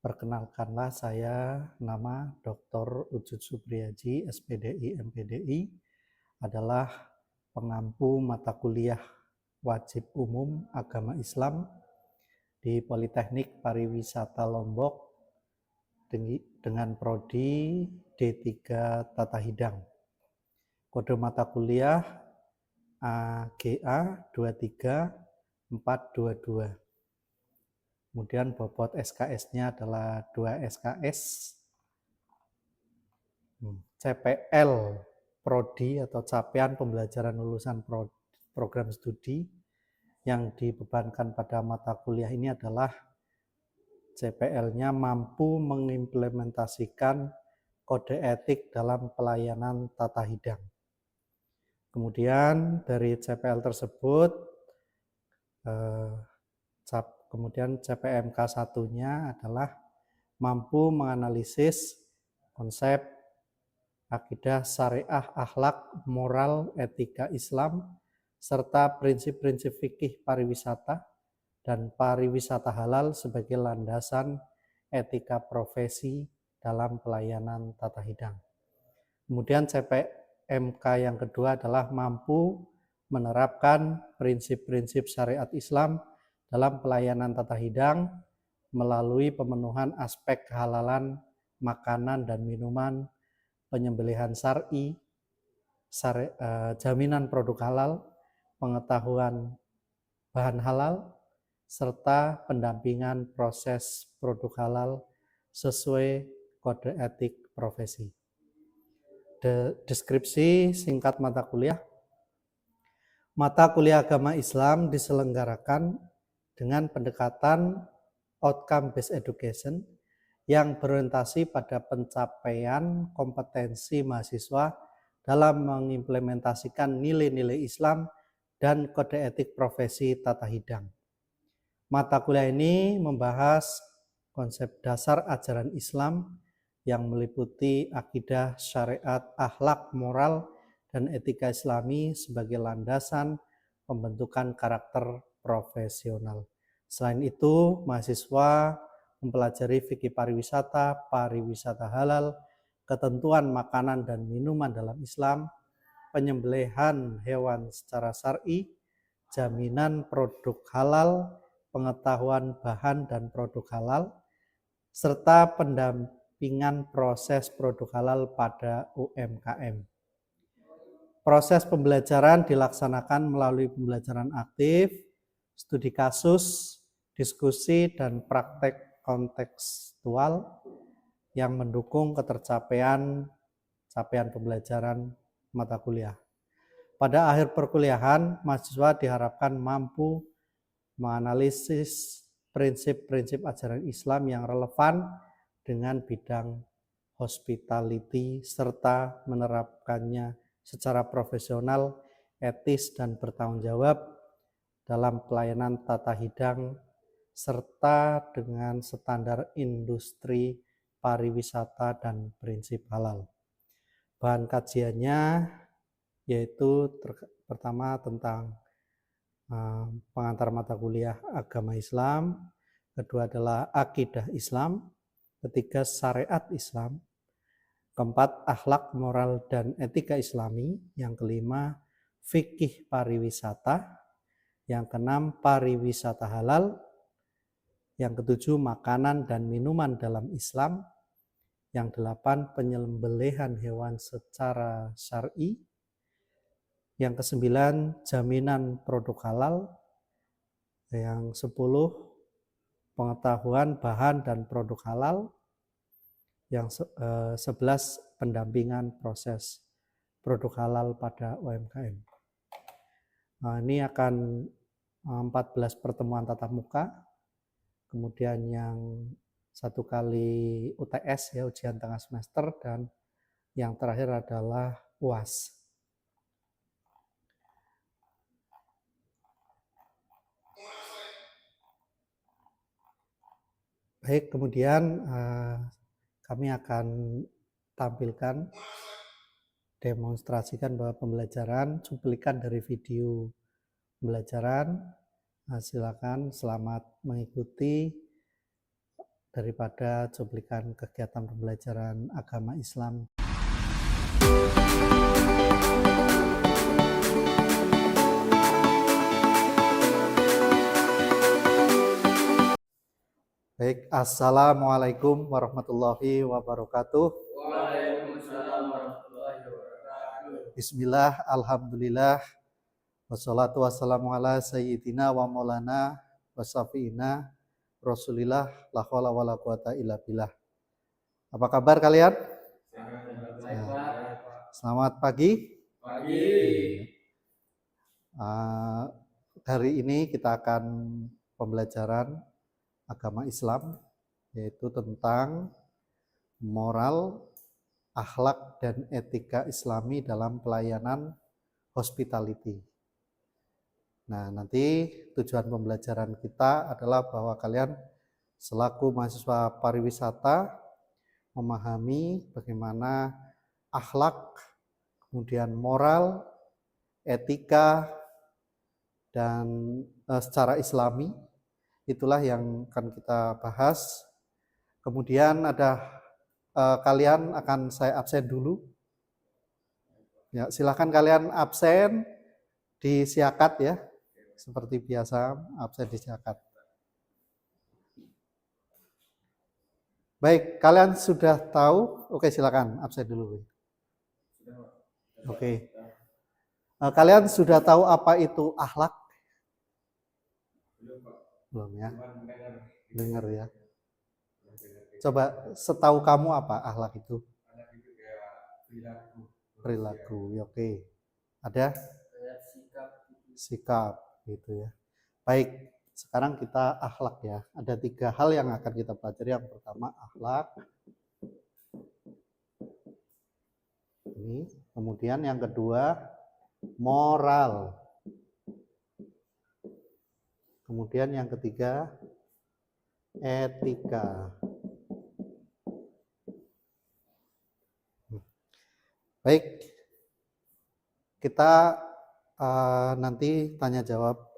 Perkenalkanlah saya nama Dr. Ujud Supriyaji, SPDI, MPDI, adalah pengampu mata kuliah wajib umum agama Islam di Politeknik Pariwisata Lombok dengan prodi D3 Tata Hidang. Kode mata kuliah AGA 23422. Kemudian bobot SKS-nya adalah 2 SKS. CPL prodi atau capaian pembelajaran lulusan program studi yang dibebankan pada mata kuliah ini adalah CPL-nya mampu mengimplementasikan kode etik dalam pelayanan tata hidang. Kemudian dari CPL tersebut kemudian CPMK 1-nya adalah mampu menganalisis konsep akidah syariah, akhlak, moral, etika Islam, serta prinsip-prinsip fikih pariwisata dan pariwisata halal sebagai landasan etika profesi dalam pelayanan tata hidang. Kemudian CPMK yang kedua adalah mampu menerapkan prinsip-prinsip syariat Islam dalam pelayanan tata hidang melalui pemenuhan aspek kehalalan makanan dan minuman, penyembelihan syar'i, jaminan produk halal, pengetahuan bahan halal, serta pendampingan proses produk halal sesuai kode etik profesi. Deskripsi singkat mata kuliah. Mata kuliah agama Islam diselenggarakan dengan pendekatan outcome based education yang berorientasi pada pencapaian kompetensi mahasiswa dalam mengimplementasikan nilai-nilai Islam dan kode etik profesi tata hidang. Mata kuliah ini membahas konsep dasar ajaran Islam yang meliputi akidah, syariat, akhlak, moral, dan etika Islami sebagai landasan pembentukan karakter profesional. Selain itu, mahasiswa mempelajari fikih pariwisata, pariwisata halal, ketentuan makanan dan minuman dalam Islam, penyembelihan hewan secara syar'i, jaminan produk halal, pengetahuan bahan dan produk halal, serta pendampingan proses produk halal pada UMKM. Proses pembelajaran dilaksanakan melalui pembelajaran aktif, studi kasus, diskusi, dan praktek kontekstual yang mendukung ketercapaian pembelajaran mata kuliah. Pada akhir perkuliahan, mahasiswa diharapkan mampu menganalisis prinsip-prinsip ajaran Islam yang relevan dengan bidang hospitality serta menerapkannya secara profesional, etis, dan bertanggung jawab dalam pelayanan tata hidang serta dengan standar industri pariwisata dan prinsip halal. Bahan kajiannya yaitu pertama tentang pengantar mata kuliah agama Islam, kedua adalah akidah Islam, ketiga syariat Islam, keempat akhlak, moral, dan etika Islami, yang kelima fikih pariwisata, yang keenam pariwisata halal, yang ketujuh makanan dan minuman dalam Islam, yang delapan penyembelihan hewan secara syar'i, yang kesembilan jaminan produk halal, yang 10 pengetahuan bahan dan produk halal, yang 11 pendampingan proses produk halal pada UMKM. Ini akan 14 pertemuan tatap muka, kemudian yang 1 kali UTS ya, ujian tengah semester, dan yang terakhir adalah UAS. Baik, kemudian kami akan tampilkan, demonstrasikan bahwa pembelajaran, cuplikan dari video pembelajaran. Silakan, selamat mengikuti. daripada cuplikan kegiatan pembelajaran agama Islam. Baik, Assalamualaikum warahmatullahi wabarakatuh. Waalaikumsalam warahmatullahi wabarakatuh. Bismillah, alhamdulillah, wassalatu wassalamu ala sayyidina wa maulana wa syafi'ina Rasulillah, la haula wala quwata illa billah. Apa kabar kalian? Selamat pagi. Hari ini kita akan pembelajaran agama Islam, yaitu tentang moral, akhlak, dan etika Islami dalam pelayanan hospitality. Nah, nanti tujuan pembelajaran kita adalah bahwa kalian selaku mahasiswa pariwisata memahami bagaimana akhlak, kemudian moral, etika, dan secara Islami. Itulah yang akan kita bahas. Kemudian ada kalian akan saya absen dulu. Ya, silakan kalian absen di siakat ya. Seperti biasa, absen di siakat. Baik, kalian sudah tahu? Oke, silakan absen dulu. Oke. Kalian sudah tahu apa itu akhlak? Belum ya? Dengar ya. Coba setahu kamu apa akhlak itu? Perilaku. Oke. Ada? Sikap gitu ya. Baik, sekarang kita akhlak ya. Ada 3 hal yang akan kita pelajari. Yang pertama akhlak. Ini. Kemudian yang kedua moral. Kemudian yang ketiga etika. Baik, kita nanti tanya jawab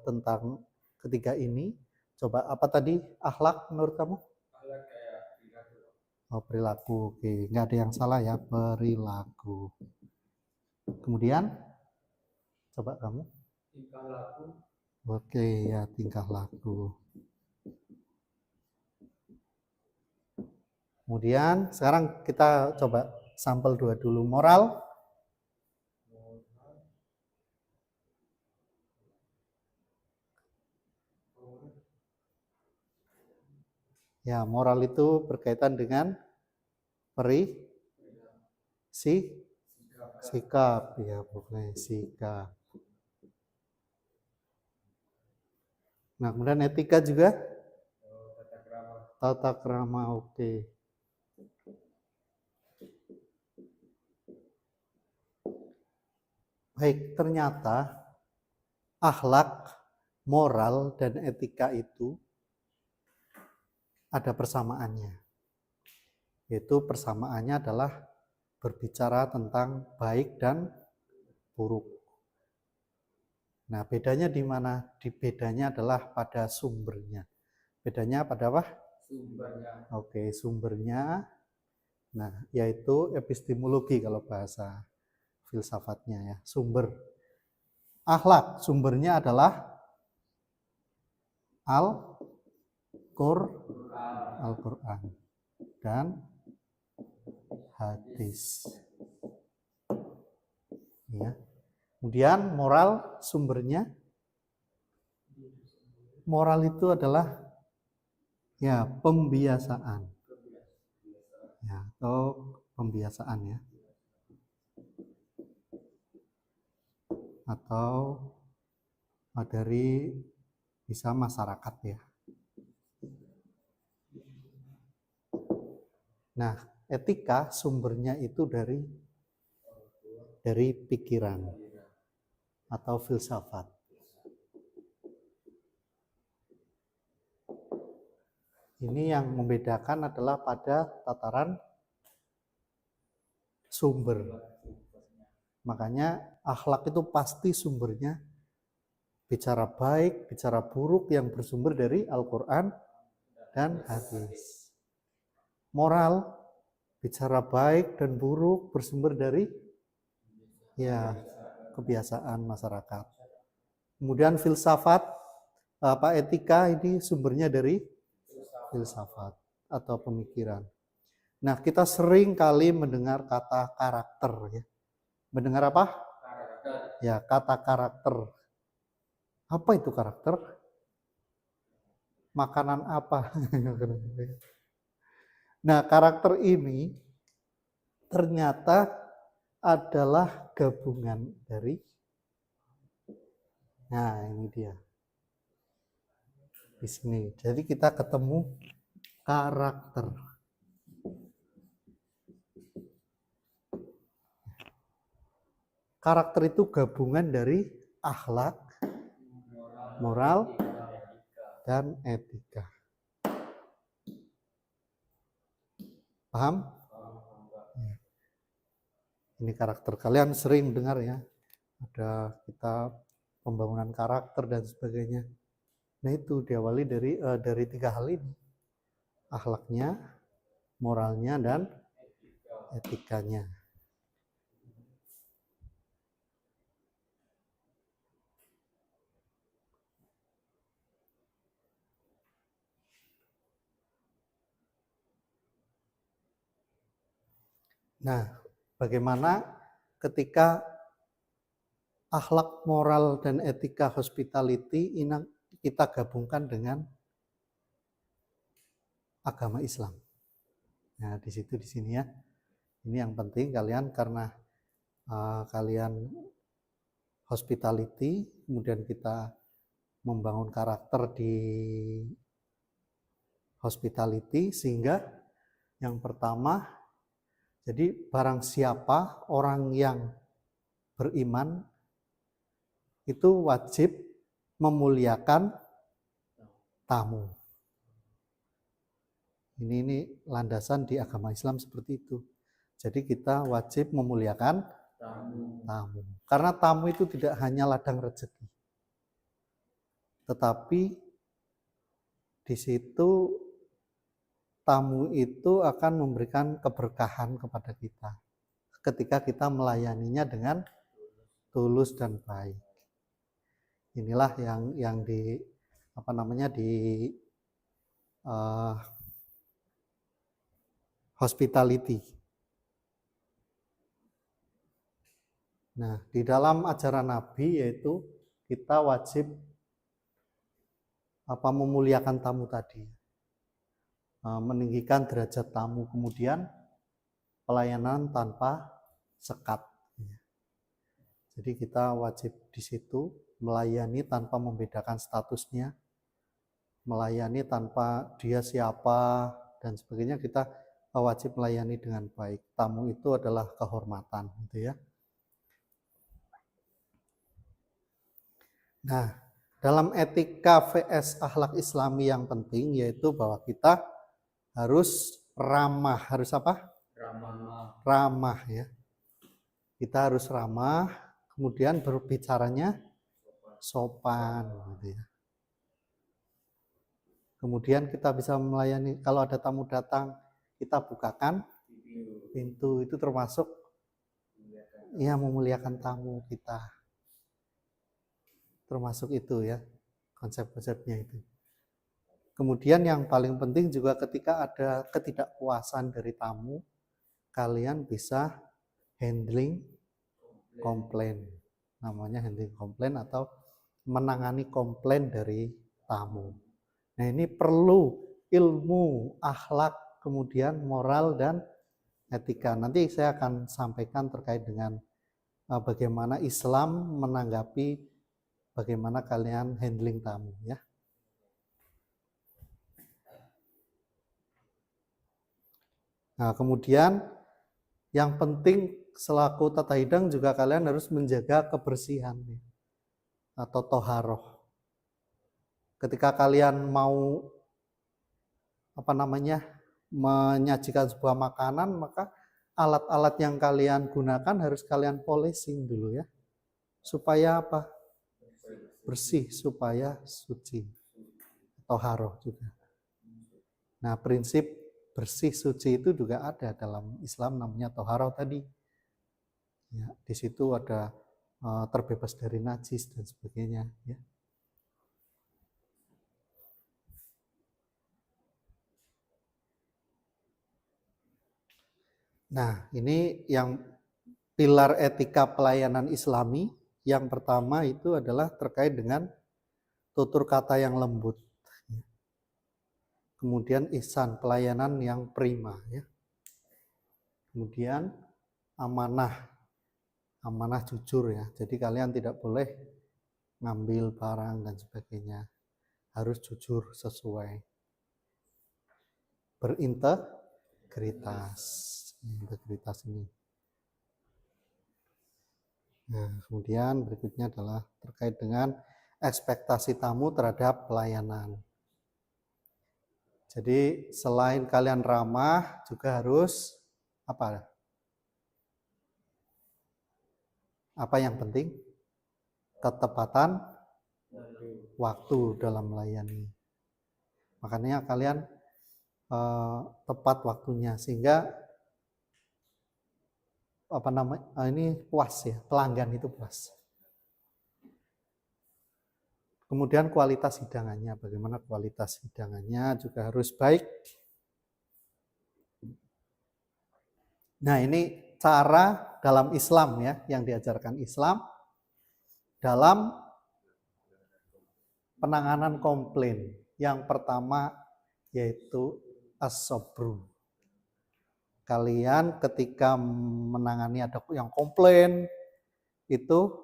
tentang ketiga ini. Coba apa tadi akhlak menurut kamu? Akhlak kayak perilaku. Oh, perilaku. Oke, nggak ada yang salah ya, perilaku. Kemudian coba kamu? Tingkah laku. Oke, ya tingkah laku. Kemudian sekarang kita coba sampel 2 dulu. Moral. Ya, moral itu berkaitan dengan sikap. Ya, boleh sikap. Nah, kemudian etika juga? Tata krama, oke. Baik, ternyata akhlak, moral, dan etika itu ada persamaannya. Yaitu persamaannya adalah berbicara tentang baik dan buruk. Nah, bedanya di mana? Bedanya adalah pada sumbernya. Bedanya pada apa? Sumbernya. Oke, sumbernya. Nah, yaitu epistemologi kalau bahasa filsafatnya ya. Sumber. Akhlak, sumbernya adalah Al-Quran dan hadis. Ya. Kemudian moral sumbernya, moral itu adalah ya pembiasaan, ya atau pembiasaan ya, atau dari bisa masyarakat ya. Nah, etika sumbernya itu dari pikiran atau filsafat. Ini yang membedakan adalah pada tataran sumber. Makanya akhlak itu pasti sumbernya bicara baik, bicara buruk yang bersumber dari Al-Quran dan hadis. Moral, bicara baik dan buruk bersumber dari ya kebiasaan masyarakat. Kemudian filsafat, etika ini sumbernya dari filsafat atau pemikiran. Nah, kita sering kali mendengar kata karakter ya. Mendengar apa? Karakter. Ya, kata karakter. Apa itu karakter? Makanan apa? Nah, karakter ini ternyata adalah gabungan dari, nah ini dia. Di sini. Jadi kita ketemu karakter. Karakter itu gabungan dari akhlak, moral, dan etika. Paham? Ini karakter. Kalian sering dengar ya, ada kita pembangunan karakter dan sebagainya. Nah itu diawali dari 3 hal ini. Akhlaknya, moralnya, dan etikanya. Nah, bagaimana ketika akhlak, moral, dan etika hospitality ini kita gabungkan dengan agama Islam. Nah, di sini ya. Ini yang penting kalian karena kalian hospitality, kemudian kita membangun karakter di hospitality sehingga yang pertama, jadi barang siapa orang yang beriman itu wajib memuliakan tamu. Ini landasan di agama Islam seperti itu. Jadi kita wajib memuliakan tamu. Karena tamu itu tidak hanya ladang rezeki. Tetapi di situ tamu itu akan memberikan keberkahan kepada kita ketika kita melayaninya dengan tulus dan baik. Inilah yang di hospitality. Nah, di dalam ajaran Nabi yaitu kita wajib memuliakan tamu tadi, meninggikan derajat tamu, kemudian pelayanan tanpa sekat. Jadi kita wajib di situ melayani tanpa membedakan statusnya, melayani tanpa dia siapa dan sebagainya, kita wajib melayani dengan baik. Tamu itu adalah kehormatan, gitu ya. Nah, dalam etika vs akhlak Islami yang penting yaitu bahwa kita harus ramah. Harus apa? Ramah ya. Kita harus ramah, kemudian berbicaranya sopan, gitu ya. Kemudian kita bisa melayani, kalau ada tamu datang, kita bukakan pintu, itu termasuk ya memuliakan tamu kita. Termasuk itu ya, konsep-konsepnya itu. Kemudian yang paling penting juga ketika ada ketidakpuasan dari tamu, kalian bisa handling komplain. Namanya handling komplain atau menangani komplain dari tamu. Nah, ini perlu ilmu, akhlak, kemudian moral dan etika. Nanti saya akan sampaikan terkait dengan bagaimana Islam menanggapi bagaimana kalian handling tamu ya. Nah, kemudian yang penting selaku tata hidang juga kalian harus menjaga kebersihan ya, atau toharoh. Ketika kalian mau menyajikan sebuah makanan, maka alat-alat yang kalian gunakan harus kalian polishing dulu ya. Supaya apa? Bersih, supaya suci. Toharoh juga. Nah, prinsip bersih suci itu juga ada dalam Islam, namanya toharoh tadi. Ya, di situ ada terbebas dari najis dan sebagainya. Ya. Nah, ini yang pilar etika pelayanan Islami. Yang pertama itu adalah terkait dengan tutur kata yang lembut. Kemudian ihsan, pelayanan yang prima. Ya. Kemudian amanah, amanah jujur ya. Jadi kalian tidak boleh ngambil barang dan sebagainya. Harus jujur sesuai. Berintegritas. Integritas ini. Nah, kemudian berikutnya adalah terkait dengan ekspektasi tamu terhadap pelayanan. Jadi selain kalian ramah, juga harus apa? Apa yang penting? Ketepatan waktu dalam melayani. Makanya kalian tepat waktunya sehingga apa namanya? Ini puas ya, pelanggan itu puas. Kemudian kualitas hidangannya, bagaimana kualitas hidangannya juga harus baik. Nah, ini cara dalam Islam ya, yang diajarkan Islam dalam penanganan komplain. Yang pertama yaitu as-sabru. Kalian ketika menangani ada yang komplain itu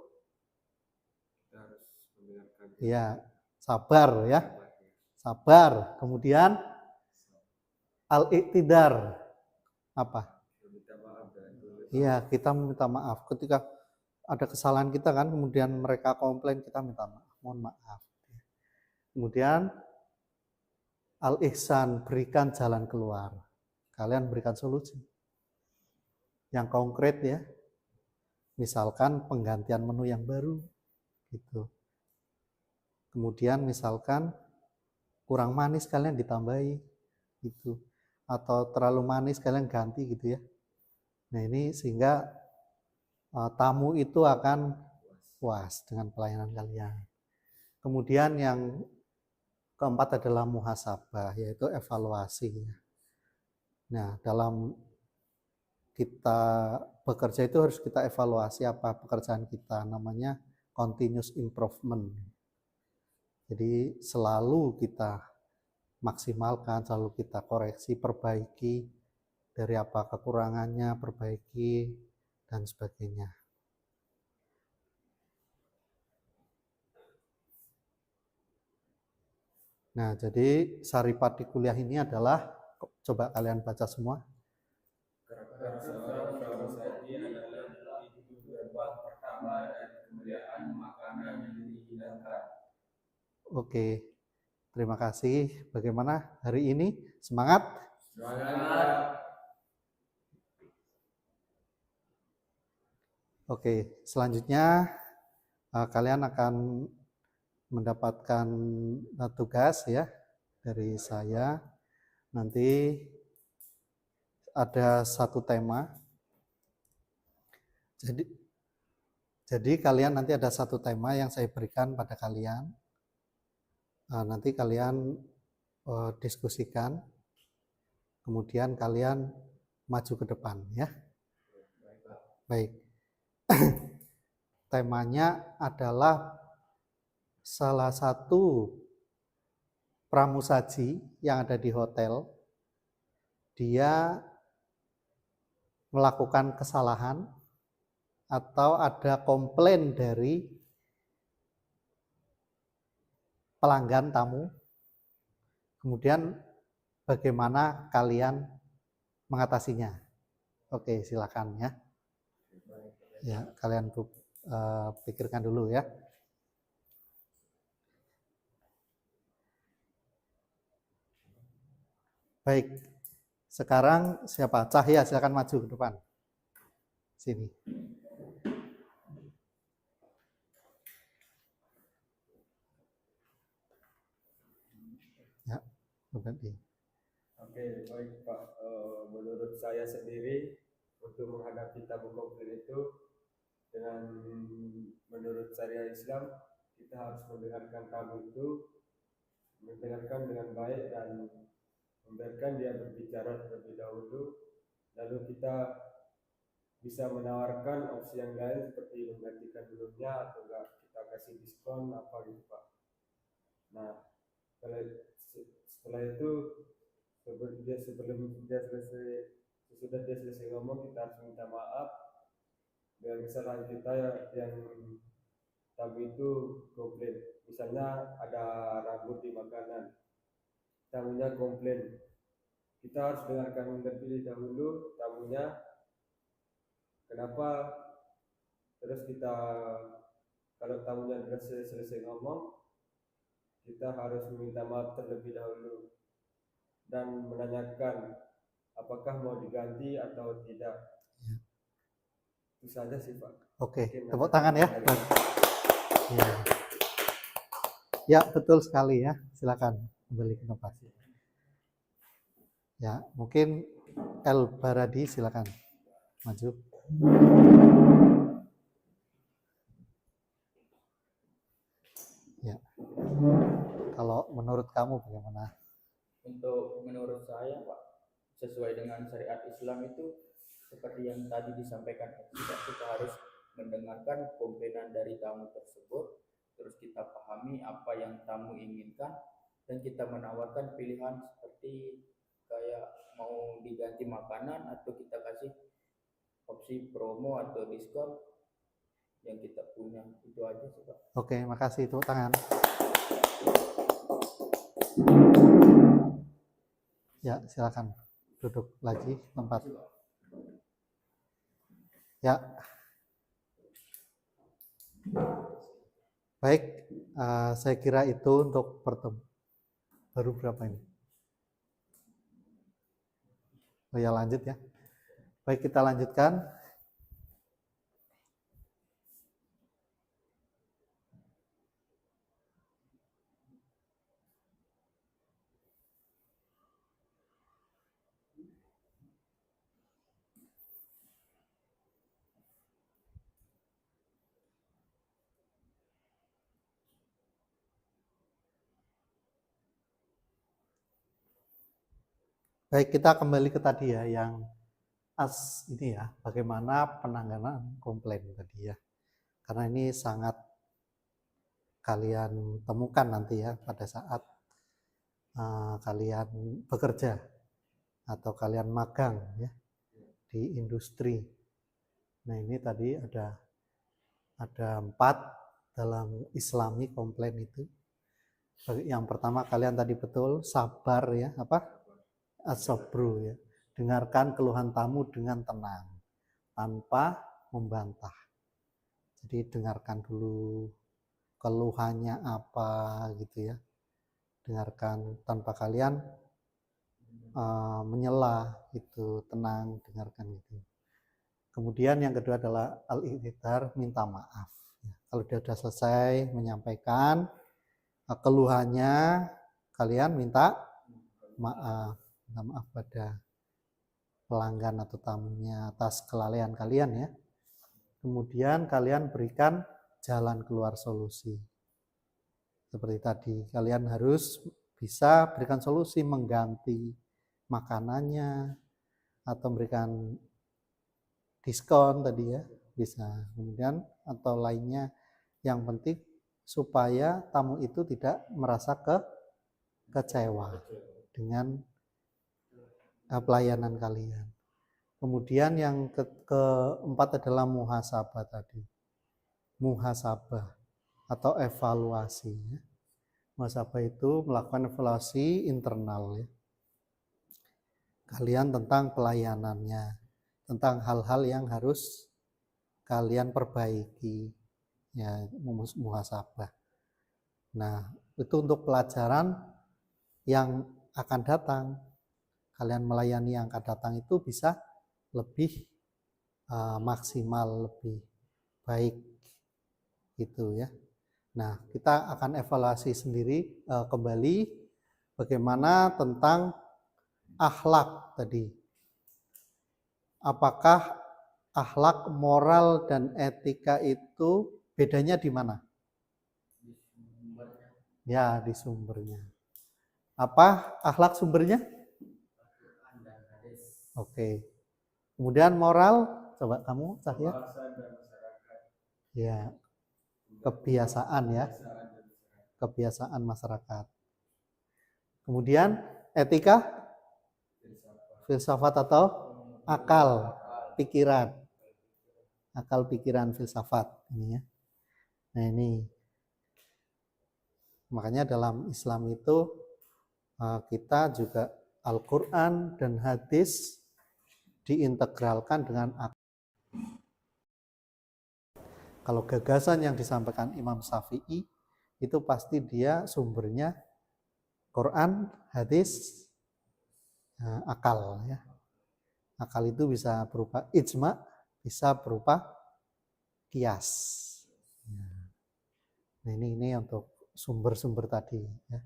ya sabar ya. Sabar. Kemudian al-iktidar. Apa? Iya, kita meminta maaf. Ketika ada kesalahan kita kan, kemudian mereka komplain, kita minta maaf. Mohon maaf. Kemudian al-ihsan, berikan jalan keluar. Kalian berikan solusi. Yang konkret ya. Misalkan penggantian menu yang baru. Gitu. Kemudian misalkan kurang manis kalian ditambahi. Gitu. Atau terlalu manis kalian ganti gitu ya. Nah ini sehingga tamu itu akan puas dengan pelayanan kalian. Kemudian yang keempat adalah muhasabah, yaitu evaluasi. Nah dalam kita bekerja itu harus kita evaluasi apa pekerjaan kita, namanya continuous improvement. Jadi selalu kita maksimalkan, selalu kita koreksi, perbaiki, dari apa kekurangannya, perbaiki, dan sebagainya. Nah, jadi saripati kuliah ini adalah, coba kalian baca semua. Karakter seorang Farosati adalah itu gerbang pertama dari kemuliaan makanan yang dihidangkan. Oke, terima kasih. Bagaimana hari ini? Semangat? Semangat. Oke, selanjutnya kalian akan mendapatkan tugas ya dari saya. Nanti ada satu tema. Jadi kalian nanti ada satu tema yang saya berikan pada kalian. Nanti kalian diskusikan. Kemudian kalian maju ke depan ya. Baik. Temanya adalah salah satu pramusaji yang ada di hotel, dia melakukan kesalahan atau ada komplain dari pelanggan tamu, kemudian bagaimana kalian mengatasinya. Oke, silakan ya. Ya, kalian pikirkan dulu ya. Baik, sekarang siapa? Cahya, silakan maju ke depan. Sini. Ya, berarti. Oke, baik Pak. Menurut saya sendiri untuk menghadapi tamu komplain itu dengan menurut syariat Islam kita harus mendengarkan tamu itu, mendengarkan dengan baik dan membiarkan dia berbicara terlebih dahulu, lalu kita bisa menawarkan opsi yang lain seperti menggantikan dulunya atau enggak kita kasih diskon apa gitu Pak. Nah, setelah itu sebelum dia selesai, sesudah dia selesai ngomong, kita harus minta maaf dengan kesalahan kita yang tamu itu komplain. Misalnya ada rambut di makanan, tamunya komplain, kita harus dengarkan terlebih dahulu tamunya kenapa, terus kita kalau tamunya selesai ngomong, kita harus meminta maaf terlebih dahulu dan menanyakan apakah mau diganti atau tidak. Itu saja sih Pak. Oke, Mungkin tepuk ada tangan ya. pertanyaan. Ya. Ya, betul sekali ya. Silakan kembali ke tempat. Ya, mungkin El Baradi silakan maju. Ya. Kalau menurut kamu bagaimana? Untuk menurut saya Pak, sesuai dengan syariat Islam itu seperti yang tadi disampaikan, kita harus mendengarkan komplainan dari tamu tersebut, terus kita pahami apa yang tamu inginkan dan kita menawarkan pilihan seperti kayak mau diganti makanan atau kita kasih opsi promo atau diskon yang kita punya. Itu aja sih Pak. Oke, makasih. Tepuk tangan. Ya, silakan duduk lagi tempat. Ya. Baik, saya kira itu untuk pertemuan. Baru berapa ini? Oh ya, lanjut ya. Baik, kita lanjutkan. Baik, kita kembali ke tadi ya, yang ini ya, bagaimana penanganan komplain tadi ya. Karena ini sangat kalian temukan nanti ya pada saat kalian bekerja atau kalian magang ya di industri. Nah, ini tadi ada 4 dalam Islami komplain itu. Yang pertama kalian tadi betul sabar ya, as-sabru ya. Dengarkan keluhan tamu dengan tenang tanpa membantah. Jadi dengarkan dulu keluhannya apa gitu ya. Dengarkan tanpa kalian menyela gitu, tenang dengarkan gitu. Kemudian yang kedua adalah al-i'tidar, minta maaf. Kalau dia sudah selesai menyampaikan keluhannya, kalian minta maaf pada pelanggan atau tamunya atas kelalaian kalian ya. Kemudian kalian berikan jalan keluar solusi. Seperti tadi, kalian harus bisa berikan solusi mengganti makanannya atau memberikan diskon tadi ya, bisa. Kemudian atau lainnya, yang penting supaya tamu itu tidak merasa kecewa dengan pelayanan kalian. Kemudian yang keempat adalah muhasabah tadi. Muhasabah atau evaluasi. Muhasabah itu melakukan evaluasi internal ya. Kalian tentang pelayanannya, tentang hal-hal yang harus kalian perbaiki ya, muhasabah. Nah, itu untuk pelajaran yang akan datang. Kalian melayani yang akan datang itu bisa lebih maksimal, lebih baik gitu ya. Nah, kita akan evaluasi sendiri kembali bagaimana tentang akhlak tadi. Apakah akhlak, moral, dan etika itu bedanya di mana? Ya, di sumbernya. Apa akhlak sumbernya? Oke. Kemudian moral, coba kamu, Cahya. Ya, kebiasaan ya. Kebiasaan masyarakat. Kemudian etika, filsafat atau akal, pikiran. Akal, pikiran, filsafat ini ya. Nah, ini makanya dalam Islam itu kita juga Al-Quran dan hadis diintegralkan dengan akal. Kalau gagasan yang disampaikan Imam Syafi'i itu pasti dia sumbernya Quran, hadis, akal ya. Akal itu bisa berupa ijma, bisa berupa kias. Nah, ini untuk sumber-sumber tadi ya.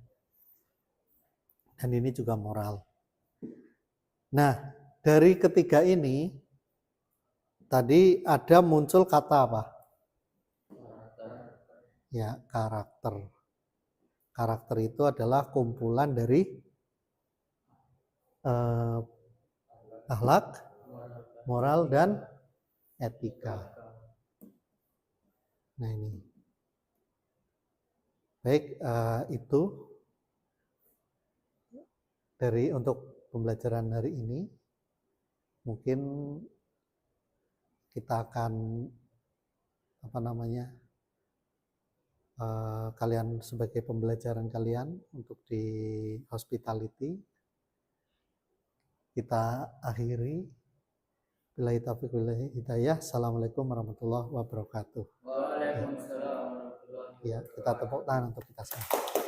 Dan ini juga moral. Nah, dari ketiga ini tadi ada muncul kata apa? Ya, karakter. Karakter itu adalah kumpulan dari akhlak, moral, dan etika. Nah, ini. Baik, itu dari untuk pembelajaran hari ini. Mungkin kita akan kalian sebagai pembelajaran kalian untuk di hospitality kita akhiri. Billahi taufiq wal hidayah. Assalamualaikum warahmatullahi wabarakatuh. Waalaikumsalam warahmatullahi wabarakatuh. Ya, kita tepuk tangan untuk kita semua.